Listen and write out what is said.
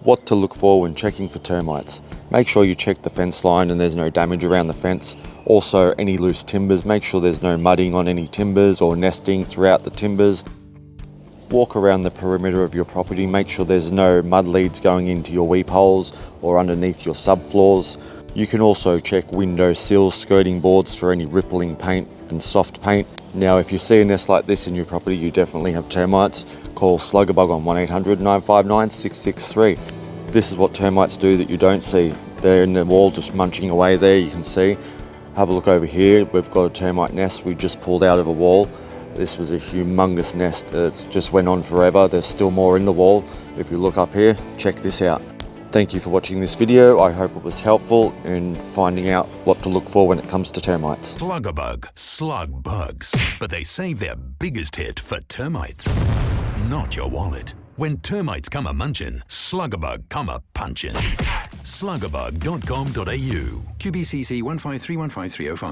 What to look for when checking for termites. Make sure you check the fence line and there's no damage around the fence. Also, any loose timbers, make sure there's no mudding on any timbers or nesting throughout the timbers. Walk around the perimeter of your property, make sure there's no mud leads going into your weep holes or underneath your subfloors. You can also check window sills, skirting boards for any rippling paint and soft paint. Now, if you see a nest like this in your property, you definitely have termites. Call SLUG A BUG on 1800 959 663. This is what termites do that you don't see. They're in the wall just munching away there, you can see. Have a look over here, we've got a termite nest we just pulled out of a wall. This was a humongous nest, it just went on forever. There's still more in the wall. If you look up here, check this out. Thank you for watching this video. I hope it was helpful in finding out what to look for when it comes to termites. SLUG A BUG, slug bugs, but they save their biggest hit for termites. Not your wallet. When termites come a-munchin', SLUG A BUG come a-punchin'. slugabug.com.au QBCC 153153005